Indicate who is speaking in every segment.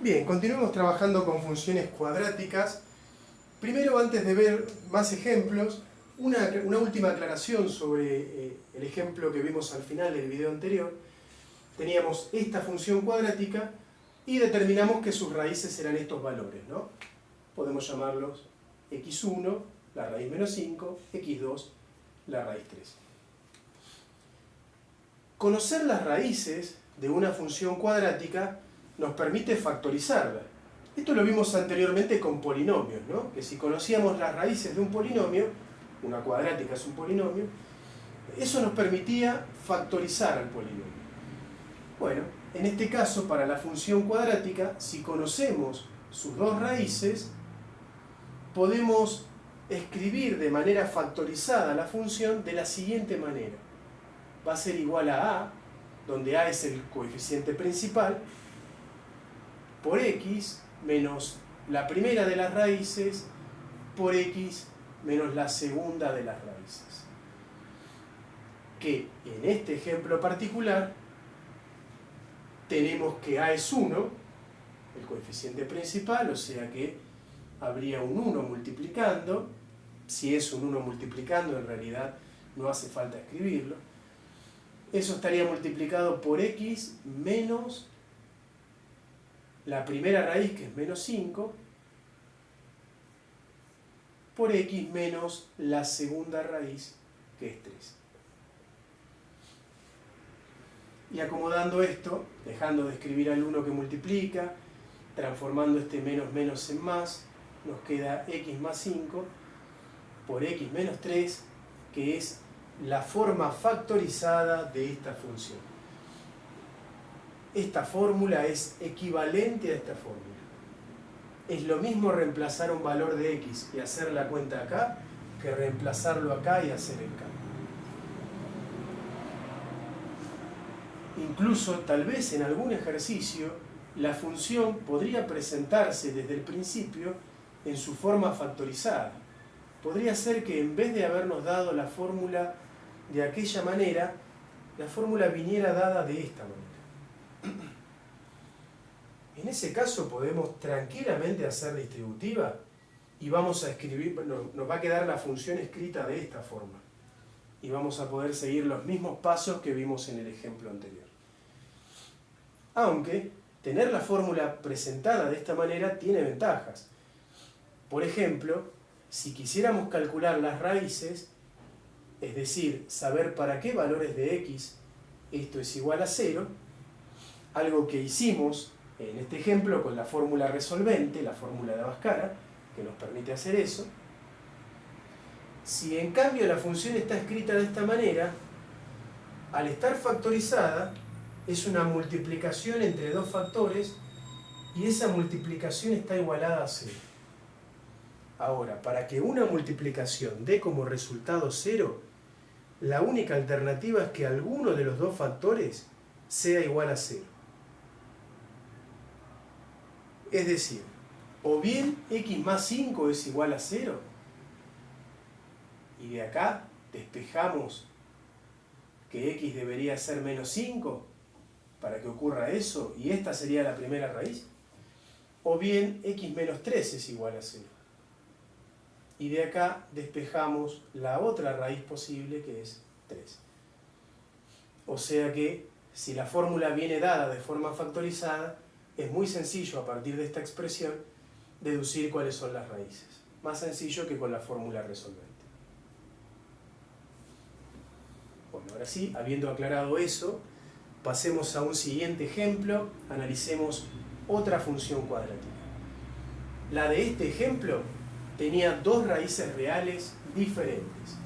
Speaker 1: Bien, continuemos trabajando con funciones cuadráticas. Primero, antes de ver más ejemplos, una última aclaración sobre el ejemplo que vimos al final del video anterior. Teníamos esta función cuadrática y determinamos que sus raíces eran estos valores, ¿no? Podemos llamarlos x1, la raíz menos 5, x2, la raíz 3. Conocer las raíces de una función cuadrática nos permite factorizarla. Esto lo vimos anteriormente con polinomios, ¿no? Que si conocíamos las raíces de un polinomio, una cuadrática es un polinomio, eso nos permitía factorizar al polinomio. Bueno, en este caso, para la función cuadrática, si conocemos sus dos raíces, podemos escribir de manera factorizada la función de la siguiente manera. Va a ser igual a, donde a es el coeficiente principal, por x menos la primera de las raíces por x menos la segunda de las raíces. Que en este ejemplo particular tenemos que a es 1, el coeficiente principal, o sea que habría un 1 multiplicando. Si es un 1 multiplicando, en realidad no hace falta escribirlo. Eso estaría multiplicado por x menos la primera raíz, que es menos 5, por x menos la segunda raíz, que es 3. Y acomodando esto, dejando de escribir al 1 que multiplica, transformando este menos menos en más, nos queda x más 5 por x menos 3, que es la forma factorizada de esta función. Esta fórmula es equivalente a esta fórmula. Es lo mismo reemplazar un valor de x y hacer la cuenta acá, que reemplazarlo acá y hacer el cálculo. Incluso, tal vez en algún ejercicio, la función podría presentarse desde el principio en su forma factorizada. Podría ser que en vez de habernos dado la fórmula de aquella manera, la fórmula viniera dada de esta manera. En ese caso podemos tranquilamente hacer distributiva y vamos a escribir, nos va a quedar la función escrita de esta forma. Y vamos a poder seguir los mismos pasos que vimos en el ejemplo anterior. Aunque tener la fórmula presentada de esta manera tiene ventajas. Por ejemplo, si quisiéramos calcular las raíces, es decir, saber para qué valores de x esto es igual a 0, algo que hicimos en este ejemplo con la fórmula resolvente, la fórmula de Abascara, que nos permite hacer eso. Si en cambio la función está escrita de esta manera, al estar factorizada, es una multiplicación entre dos factores y esa multiplicación está igualada a 0. Ahora, para que una multiplicación dé como resultado 0, la única alternativa es que alguno de los dos factores sea igual a 0. Es decir, o bien x más 5 es igual a 0, y de acá despejamos que x debería ser menos 5 para que ocurra eso, y esta sería la primera raíz, o bien x menos 3 es igual a 0. Y de acá despejamos la otra raíz posible, que es 3. O sea que, si la fórmula viene dada de forma factorizada, es muy sencillo a partir de esta expresión deducir cuáles son las raíces. Más sencillo que con la fórmula resolvente. Bueno, ahora sí, habiendo aclarado eso, pasemos a un siguiente ejemplo, analicemos otra función cuadrática. La de este ejemplo tenía dos raíces reales diferentes,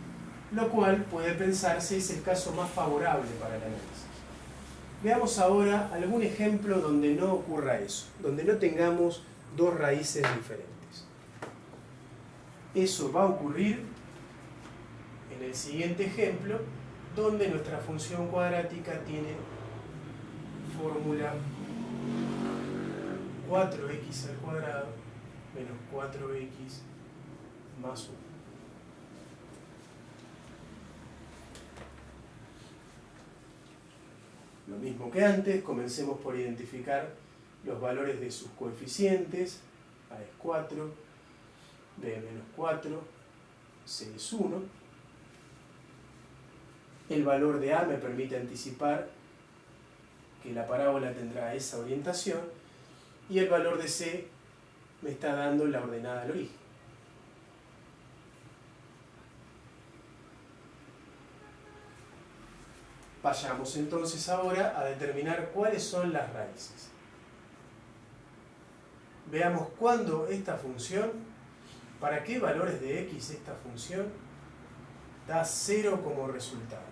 Speaker 1: lo cual puede pensarse es el caso más favorable para el análisis. Veamos ahora algún ejemplo donde no ocurra eso, donde no tengamos dos raíces diferentes. Eso va a ocurrir en el siguiente ejemplo, donde nuestra función cuadrática tiene fórmula 4x al cuadrado menos 4x más 1. Lo mismo que antes, comencemos por identificar los valores de sus coeficientes. A es 4, B menos 4, C es 1. El valor de A me permite anticipar que la parábola tendrá esa orientación, y el valor de C me está dando la ordenada al origen. Vayamos entonces ahora a determinar cuáles son las raíces. Veamos cuándo esta función, para qué valores de x esta función da 0 como resultado.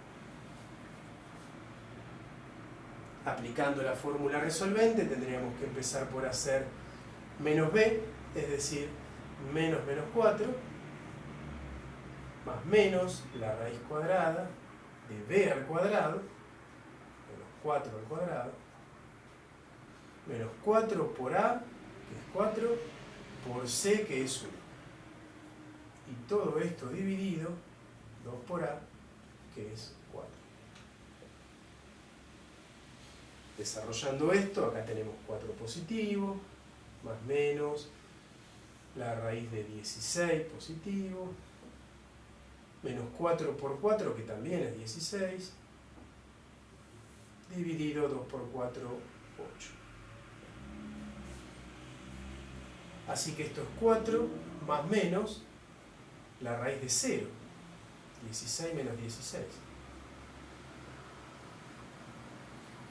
Speaker 1: Aplicando la fórmula resolvente tendríamos que empezar por hacer menos b, es decir, menos 4, más menos la raíz cuadrada de b al cuadrado, menos 4 al cuadrado, menos 4 por a, que es 4, por c, que es 1. Y todo esto dividido, 2 por a, que es 4. Desarrollando esto, acá tenemos 4 positivo, más menos la raíz de 16 positivo, menos 4 por 4, que también es 16, dividido 2 por 4, 8. Así que esto es 4 más menos la raíz de 0, 16 menos 16.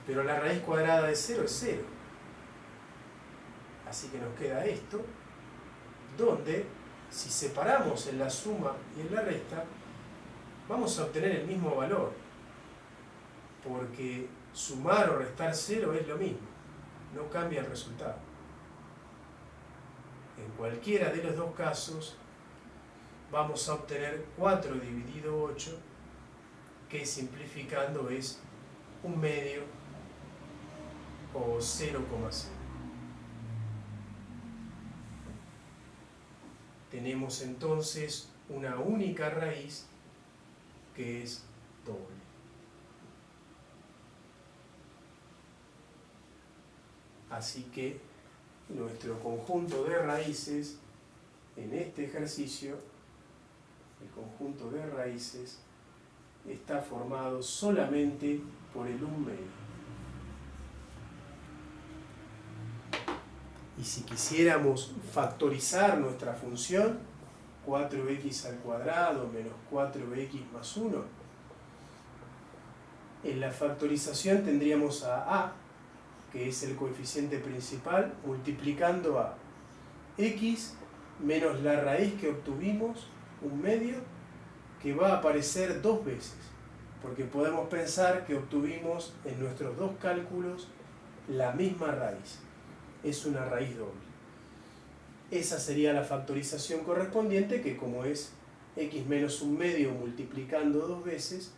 Speaker 1: Pero la raíz cuadrada de 0 es 0. Así que nos queda esto, donde si separamos en la suma y en la resta, vamos a obtener el mismo valor, porque sumar o restar 0 es lo mismo, no cambia el resultado. En cualquiera de los dos casos vamos a obtener 4 dividido 8, que simplificando es 1/2 o 0,0. Tenemos entonces una única raíz que es doble. Así que nuestro conjunto de raíces en este ejercicio, el conjunto de raíces, está formado solamente por el 1/2. Y si quisiéramos factorizar nuestra función, 4x al cuadrado menos 4x más 1, en la factorización tendríamos a, que es el coeficiente principal, multiplicando a x menos la raíz que obtuvimos, 1/2, que va a aparecer 2 veces, porque podemos pensar que obtuvimos en nuestros dos cálculos la misma raíz. Es una raíz doble. Esa sería la factorización correspondiente, que como es x menos 1/2 multiplicando 2 veces,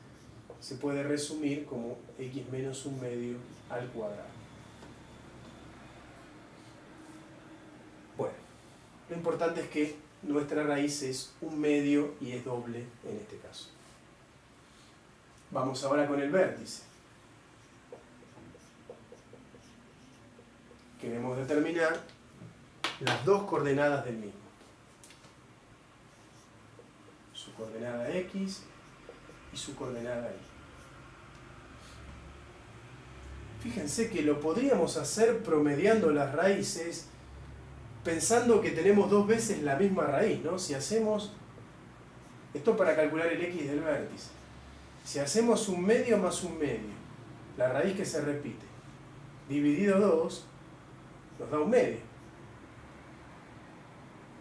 Speaker 1: se puede resumir como x menos 1/2 al cuadrado. Bueno, lo importante es que nuestra raíz es 1/2 y es doble en este caso. Vamos ahora con el vértice. Queremos determinar las dos coordenadas del mismo. Su coordenada x y su coordenada y. Fíjense que lo podríamos hacer promediando las raíces, pensando que tenemos 2 veces la misma raíz, ¿no? Si hacemos esto para calcular el x del vértice, si hacemos 1/2 más 1/2, la raíz que se repite, dividido 2, nos da 1/2,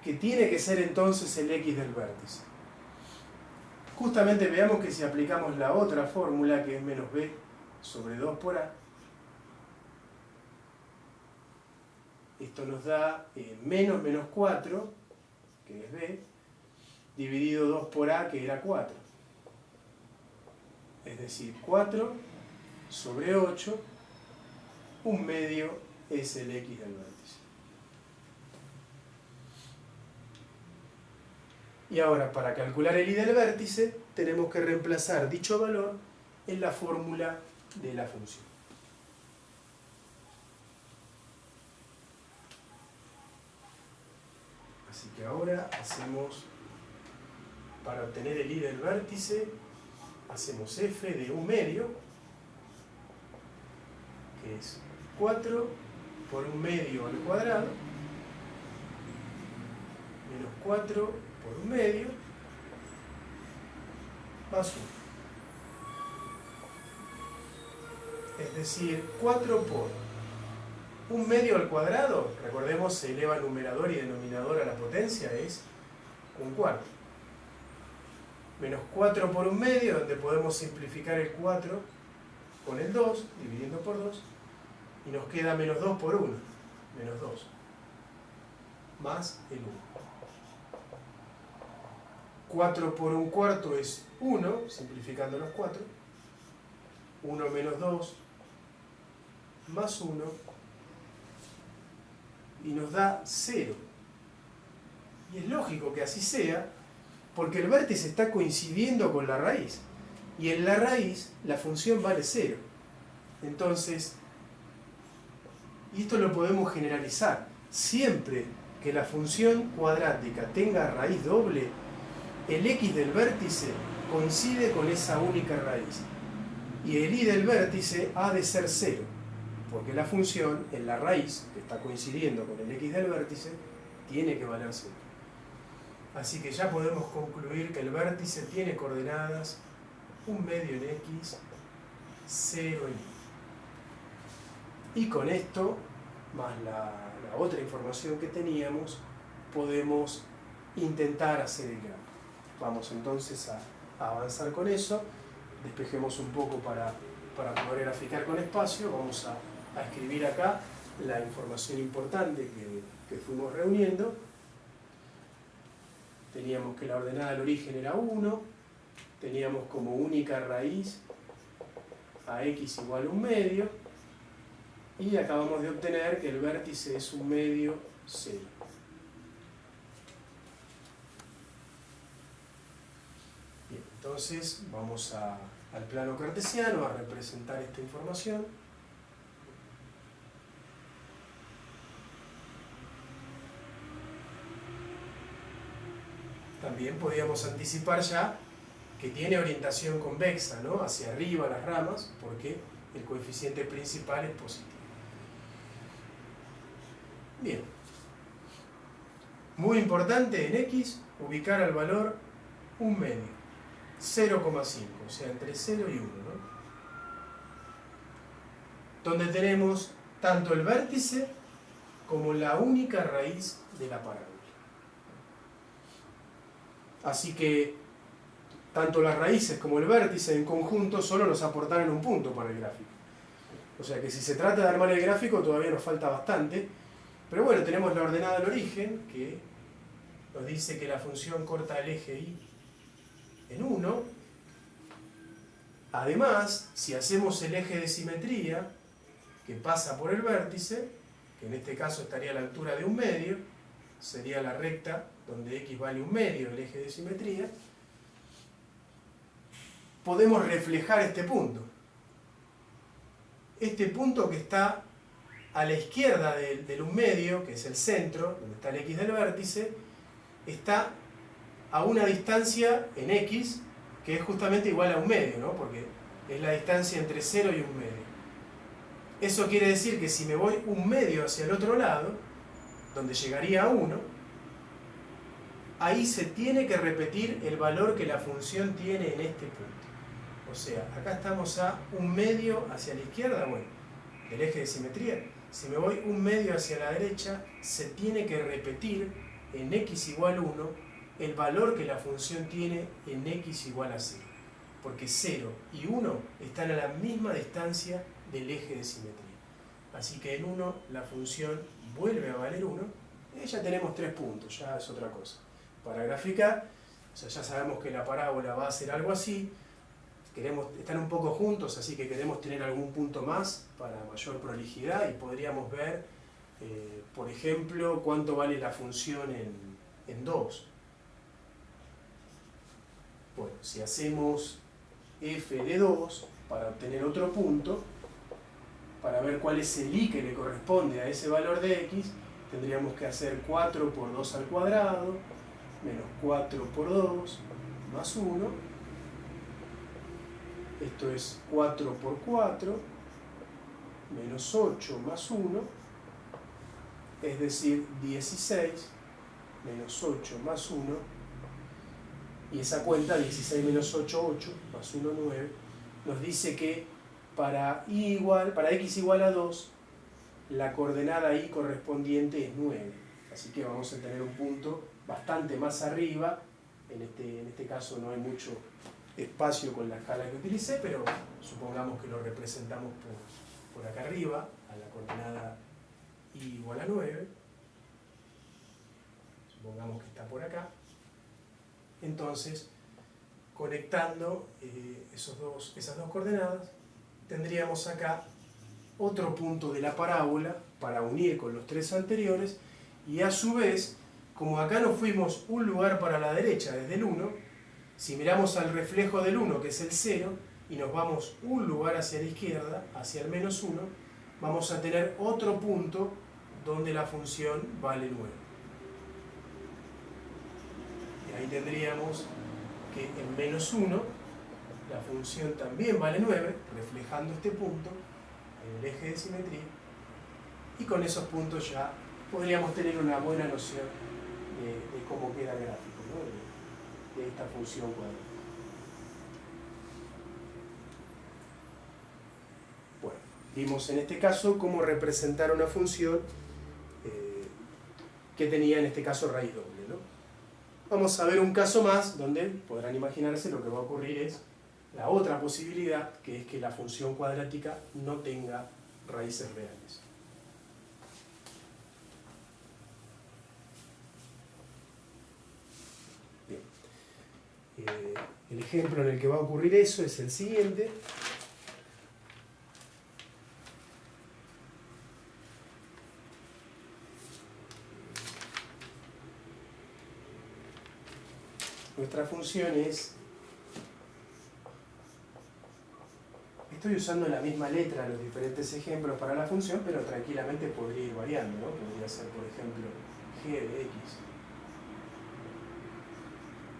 Speaker 1: que tiene que ser entonces el x del vértice. Justamente veamos que si aplicamos la otra fórmula, que es menos b sobre 2 por a, esto nos da menos 4, que es b, dividido 2 por a, que era 4. Es decir, 4 sobre 8, 1/2 es el x del vértice. Y ahora, para calcular el y del vértice, tenemos que reemplazar dicho valor en la fórmula de la función. Así que ahora hacemos, para obtener el i del vértice, hacemos f de 1/2, que es 4 por 1/2 al cuadrado, menos 4 por 1/2, más 1. Es decir, 4 por 1/2 al cuadrado, recordemos, se eleva numerador y denominador a la potencia, es 1/4. Menos 4 por 1/2, donde podemos simplificar el 4 con el 2, dividiendo por 2, y nos queda menos 2 por 1, menos 2, más el 1. 4 por 1/4 es 1, simplificando los 4, 1 menos 2, más 1, y nos da 0. Y es lógico que así sea, porque el vértice está coincidiendo con la raíz, y en la raíz la función vale 0. Entonces, y esto lo podemos generalizar, siempre que la función cuadrática tenga raíz doble, el x del vértice coincide con esa única raíz, y el y del vértice ha de ser 0, porque la función en la raíz, que está coincidiendo con el x del vértice, tiene que valer 0. Así que ya podemos concluir que el vértice tiene coordenadas 1/2 en x, 0 en y. Y con esto, más la otra información que teníamos, podemos intentar hacer el gráfico. Vamos entonces a avanzar con eso. Despejemos un poco para poder graficar con espacio. Vamos a escribir acá la información importante que fuimos reuniendo. Teníamos que la ordenada del origen era 1, teníamos como única raíz a x igual a 1/2, y acabamos de obtener que el vértice es 1/2, 0. Bien, entonces vamos al plano cartesiano a representar esta información. También podíamos anticipar ya que tiene orientación convexa, ¿no? Hacia arriba las ramas, porque el coeficiente principal es positivo. Bien. Muy importante en x ubicar al valor 1/2, 0,5, o sea, entre 0 y 1, ¿no? Donde tenemos tanto el vértice como la única raíz de la parábola. Así que tanto las raíces como el vértice en conjunto solo nos aportaron un punto para el gráfico. O sea que si se trata de armar el gráfico todavía nos falta bastante. Pero bueno, tenemos la ordenada del origen, que nos dice que la función corta el eje y en 1. Además, si hacemos el eje de simetría, que pasa por el vértice, que en este caso estaría a la altura de 1/2, sería la recta donde x vale 1/2 el eje de simetría, podemos reflejar este punto. Este punto que está a la izquierda del 1/2, que es el centro, donde está el x del vértice, está a una distancia en x que es justamente igual a 1/2, ¿no? Porque es la distancia entre 0 y 1/2. Eso quiere decir que si me voy 1/2 hacia el otro lado, donde llegaría a 1, ahí se tiene que repetir el valor que la función tiene en este punto. O sea, acá estamos a 1/2 hacia la izquierda, bueno, del eje de simetría. Si me voy 1/2 hacia la derecha, se tiene que repetir en x igual a 1 el valor que la función tiene en x igual a 0. Porque 0 y 1 están a la misma distancia del eje de simetría. Así que en 1 la función vuelve a valer 1, y ya tenemos 3 puntos, ya es otra cosa. Para graficar, o sea, ya sabemos que la parábola va a ser algo así. Están un poco juntos, así que queremos tener algún punto más para mayor prolijidad, y podríamos ver, por ejemplo, cuánto vale la función en 2. Bueno, si hacemos f de 2 para obtener otro punto, para ver cuál es el i que le corresponde a ese valor de x, tendríamos que hacer 4 por 2 al cuadrado, menos 4 por 2, más 1. Esto es 4 por 4, menos 8 más 1, es decir, 16, menos 8 más 1, y esa cuenta, 16 menos 8, 8, más 1, 9, nos dice que para x igual a 2, la coordenada y correspondiente es 9. Así que vamos a tener un punto bastante más arriba. En este caso no hay mucho espacio con la escala que utilicé, pero supongamos que lo representamos por acá arriba, a la coordenada y igual a 9. Supongamos que está por acá. Entonces, conectando esas dos coordenadas, tendríamos acá otro punto de la parábola para unir con los tres anteriores, y a su vez, como acá nos fuimos un lugar para la derecha desde el 1, si miramos al reflejo del 1, que es el 0, y nos vamos un lugar hacia la izquierda, hacia el menos 1, vamos a tener otro punto donde la función vale 9. Y ahí tendríamos que en menos 1 la función también vale 9, reflejando este punto en el eje de simetría, y con esos puntos ya podríamos tener una buena noción de cómo queda el gráfico, ¿no? de esta función cuadrática. Bueno, vimos en este caso cómo representar una función que tenía en este caso raíz doble, ¿no? Vamos a ver un caso más donde podrán imaginarse lo que va a ocurrir es la otra posibilidad, que es que la función cuadrática no tenga raíces reales. Bien. El ejemplo en el que va a ocurrir eso es el siguiente. Nuestra función es... Estoy usando la misma letra en los diferentes ejemplos para la función, pero tranquilamente podría ir variando, ¿no? Podría ser, por ejemplo, g de x.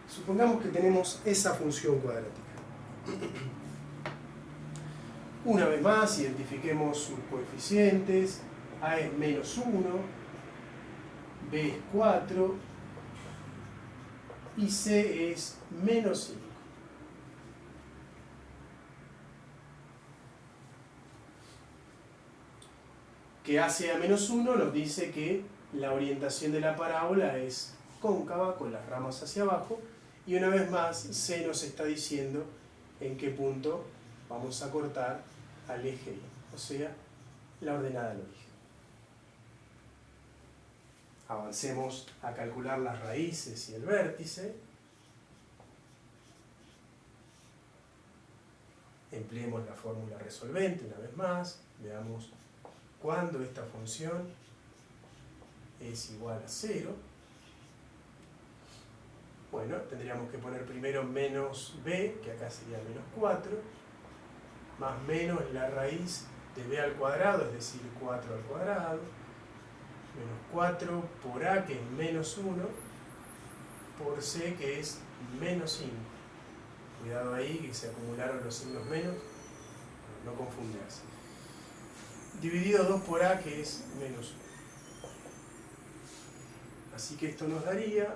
Speaker 1: Supongamos que tenemos esa función cuadrática. Una vez más, identifiquemos sus coeficientes. A es menos 1, b es 4 y c es menos 5. Que hace a menos 1 nos dice que la orientación de la parábola es cóncava, con las ramas hacia abajo, y una vez más C nos está diciendo en qué punto vamos a cortar al eje Y, o sea, la ordenada al origen. Avancemos a calcular las raíces y el vértice. Empleemos la fórmula resolvente una vez más, veamos cuando esta función es igual a 0, bueno, tendríamos que poner primero menos b, que acá sería menos 4, más menos la raíz de b al cuadrado, es decir, 4 al cuadrado, menos 4 por a, que es menos 1, por c, que es menos 5. Cuidado ahí, que se acumularon los signos menos, no confundirse. Dividido 2 por a, que es menos 1. Así que esto nos daría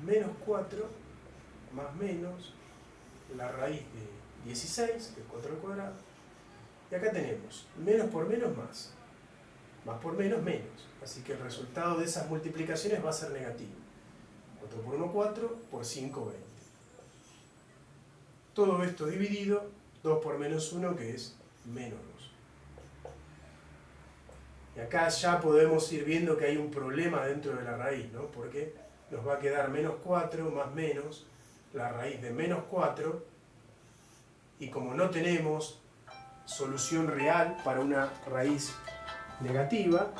Speaker 1: menos 4 más menos la raíz de 16, que es 4 al cuadrado. Y acá tenemos menos por menos más. Más por menos menos. Así que el resultado de esas multiplicaciones va a ser negativo. 4 por 1, 4, por 5, 20. Todo esto dividido, 2 por menos 1, que es menos 2. Y acá ya podemos ir viendo que hay un problema dentro de la raíz, ¿no? Porque nos va a quedar menos 4 más menos la raíz de menos 4, y como no tenemos solución real para una raíz negativa,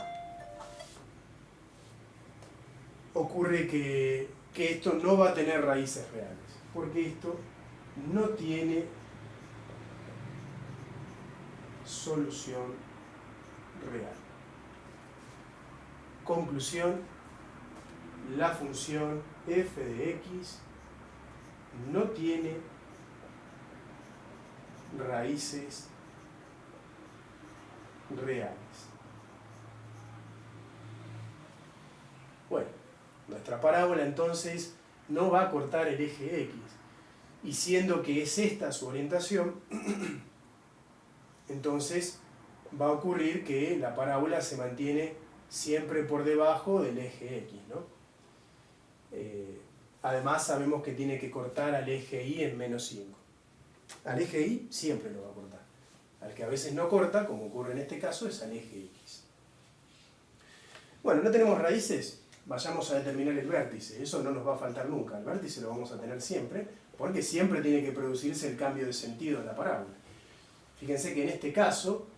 Speaker 1: ocurre que esto no va a tener raíces reales, porque esto no tiene solución real. Conclusión, la función f de x no tiene raíces reales. Bueno, nuestra parábola entonces no va a cortar el eje x, y siendo que es esta su orientación, entonces va a ocurrir que la parábola se mantiene siempre por debajo del eje x, ¿no? Además sabemos que tiene que cortar al eje y en menos 5. Al eje y siempre lo va a cortar. Al que a veces no corta, como ocurre en este caso, es al eje x. Bueno, no tenemos raíces, vayamos a determinar el vértice. Eso no nos va a faltar nunca. El vértice lo vamos a tener siempre, porque siempre tiene que producirse el cambio de sentido de la parábola. Fíjense que en este caso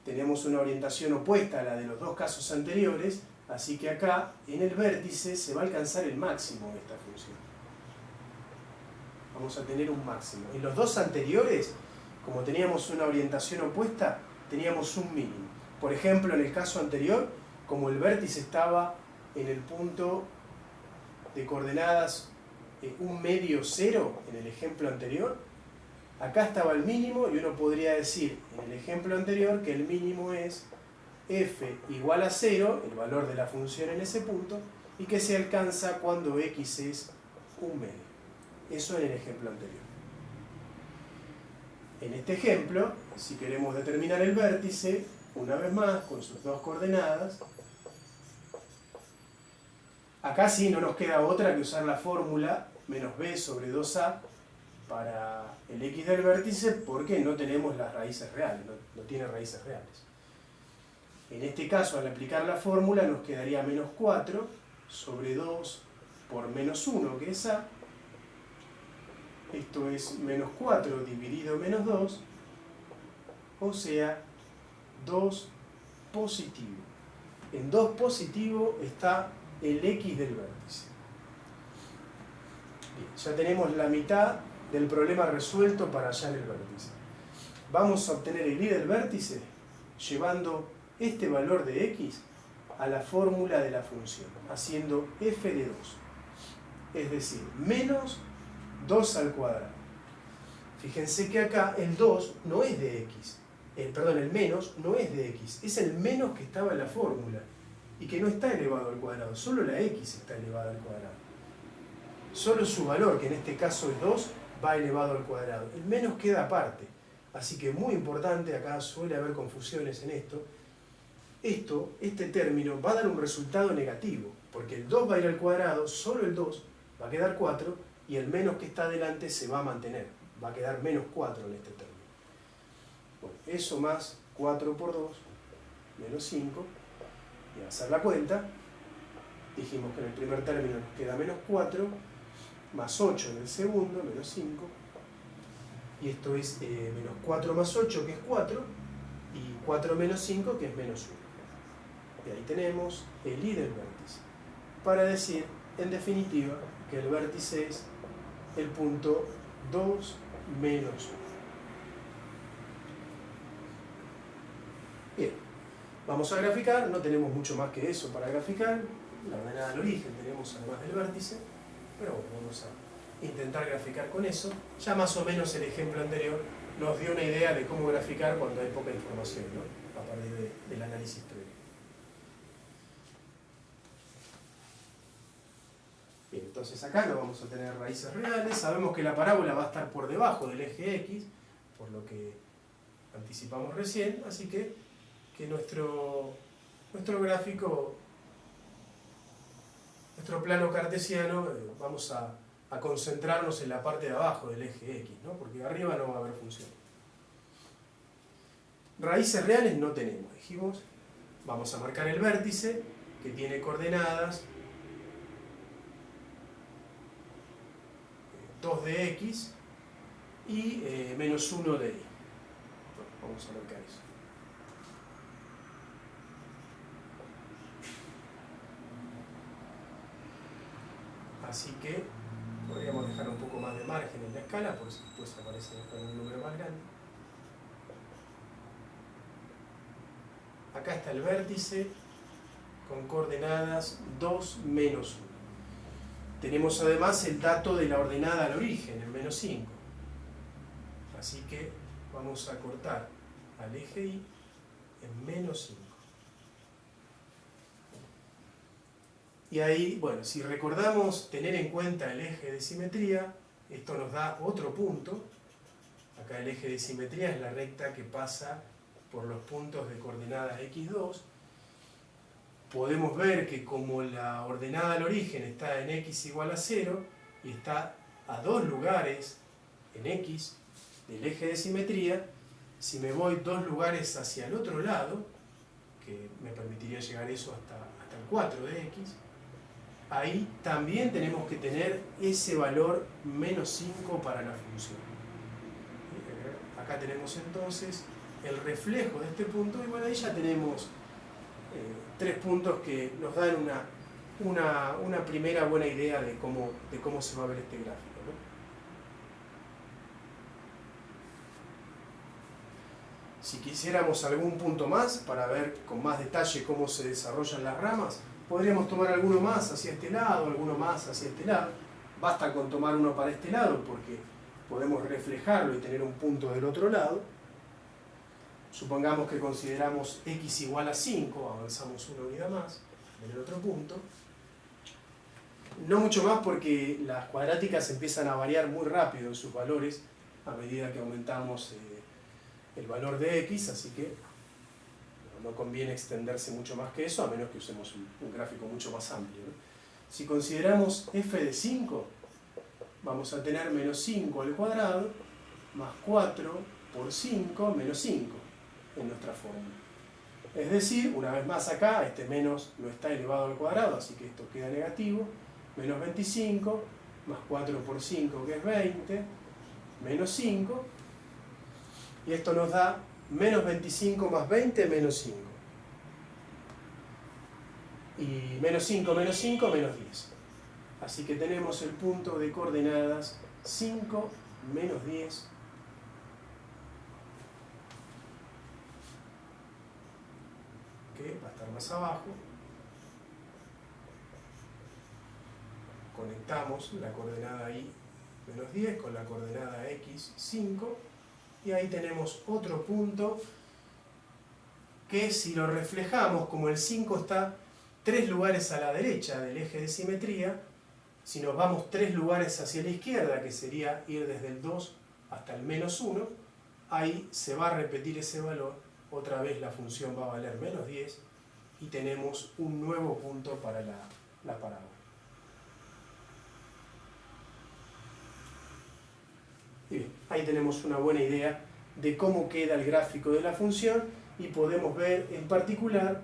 Speaker 1: tenemos una orientación opuesta a la de los dos casos anteriores, así que acá en el vértice se va a alcanzar el máximo de esta función. Vamos a tener un máximo. En los dos anteriores, como teníamos una orientación opuesta, teníamos un mínimo. Por ejemplo, en el caso anterior, como el vértice estaba en el punto de coordenadas 1 medio 0, en el ejemplo anterior, acá estaba el mínimo y uno podría decir en el ejemplo anterior que el mínimo es f igual a 0, el valor de la función en ese punto, y que se alcanza cuando x es 1 medio. Eso en el ejemplo anterior. En este ejemplo, si queremos determinar el vértice, una vez más, con sus dos coordenadas, acá sí no nos queda otra que usar la fórmula menos b sobre 2a para el x del vértice, porque no tenemos las raíces reales, no tiene raíces reales. En este caso, al aplicar la fórmula, nos quedaría menos 4 sobre 2 por menos 1, que es a. Esto es menos 4 dividido menos 2, o sea, 2 positivo. En 2 positivo está el x del vértice. Bien, ya tenemos la mitad del problema resuelto para hallar el vértice. Vamos a obtener el y del vértice llevando este valor de x a la fórmula de la función, haciendo f de 2. Es decir, menos 2 al cuadrado. Fíjense que acá el 2 no es de x. El menos no es de x. Es el menos que estaba en la fórmula y que no está elevado al cuadrado. Solo la x está elevada al cuadrado. Solo su valor, que en este caso es 2, va elevado al cuadrado. El menos queda aparte. Así que muy importante, acá suele haber confusiones en esto. Este término va a dar un resultado negativo, porque el 2 va a ir al cuadrado, solo el 2 va a quedar 4, y el menos que está adelante se va a mantener. Va a quedar menos 4 en este término. Bueno, eso más 4 por 2, menos 5, y a hacer la cuenta, dijimos que en el primer término nos queda menos 4, más 8 en el segundo, menos 5, y esto es menos 4 más 8, que es 4, y 4 menos 5, que es menos 1. Y ahí tenemos el y del vértice, para decir, en definitiva, que el vértice es el punto 2 menos 1. Bien, vamos a graficar, no tenemos mucho más que eso para graficar, la ordenada al origen tenemos además del vértice, pero bueno, vamos a intentar graficar con eso. Ya más o menos el ejemplo anterior nos dio una idea de cómo graficar cuando hay poca información, ¿no? A partir del análisis previo. Bien, entonces acá no vamos a tener raíces reales, sabemos que la parábola va a estar por debajo del eje x, por lo que anticipamos recién, así que nuestro gráfico, nuestro plano cartesiano, vamos a concentrarnos en la parte de abajo del eje x, ¿no? Porque arriba no va a haber función. Raíces reales no tenemos, dijimos. Vamos a marcar el vértice, que tiene coordenadas 2 de x y menos 1 de y. Vamos a marcar eso. Así que podríamos dejar un poco más de margen en la escala, porque después aparece con un número más grande. Acá está el vértice con coordenadas 2, menos 1. Tenemos además el dato de la ordenada al origen, en menos 5. Así que vamos a cortar al eje Y en menos 5. Y ahí, bueno, si recordamos tener en cuenta el eje de simetría, esto nos da otro punto. Acá el eje de simetría es la recta que pasa por los puntos de coordenadas x2. Podemos ver que como la ordenada al origen está en x igual a 0 y está a 2 lugares en x del eje de simetría, si me voy 2 lugares hacia el otro lado, que me permitiría llegar eso hasta el 4 de x, ahí también tenemos que tener ese valor menos 5 para la función. Acá tenemos entonces el reflejo de este punto, y bueno, ahí ya tenemos 3 puntos que nos dan una primera buena idea de cómo se va a ver este gráfico, ¿no? Si quisiéramos algún punto más para ver con más detalle cómo se desarrollan las ramas, podríamos tomar alguno más hacia este lado, alguno más hacia este lado. Basta con tomar uno para este lado porque podemos reflejarlo y tener un punto del otro lado. Supongamos que consideramos x igual a 5, avanzamos una unidad más en el otro punto. No mucho más porque las cuadráticas empiezan a variar muy rápido en sus valores a medida que aumentamos el valor de x, así que no conviene extenderse mucho más que eso, a menos que usemos un gráfico mucho más amplio, ¿no? Si consideramos f de 5, vamos a tener menos 5 al cuadrado más 4 por 5 menos 5 en nuestra fórmula. Es decir, una vez más acá, este menos no está elevado al cuadrado, así que esto queda negativo. Menos 25 más 4 por 5, que es 20, menos 5. Y esto nos da menos 25 más 20, menos 5. Y menos 5, menos 5, menos 10. Así que tenemos el punto de coordenadas 5, menos 10. Que va a estar más abajo. Conectamos la coordenada y menos 10 con la coordenada x 5 y ahí tenemos otro punto que, si lo reflejamos, como el 5 está 3 lugares a la derecha del eje de simetría, si nos vamos 3 lugares hacia la izquierda, que sería ir desde el 2 hasta el menos 1, ahí se va a repetir ese valor, otra vez la función va a valer menos 10 y tenemos un nuevo punto para la parábola. Y bien, ahí tenemos una buena idea de cómo queda el gráfico de la función y podemos ver en particular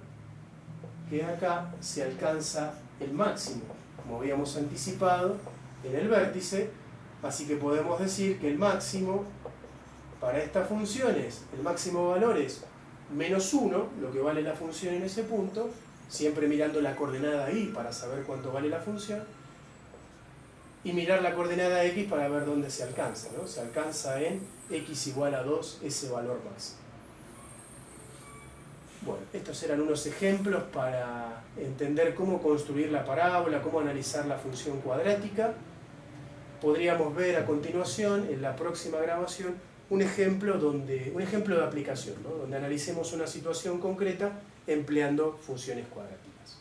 Speaker 1: que acá se alcanza el máximo, como habíamos anticipado, en el vértice, así que podemos decir que el máximo para esta función el máximo valor es menos 1, lo que vale la función en ese punto, siempre mirando la coordenada y para saber cuánto vale la función, y mirar la coordenada x para ver dónde se alcanza, ¿no? Se alcanza en x igual a 2, ese valor máximo. Bueno, estos eran unos ejemplos para entender cómo construir la parábola, cómo analizar la función cuadrática. Podríamos ver a continuación, en la próxima grabación, un ejemplo de aplicación, ¿no? Donde analicemos una situación concreta empleando funciones cuadráticas.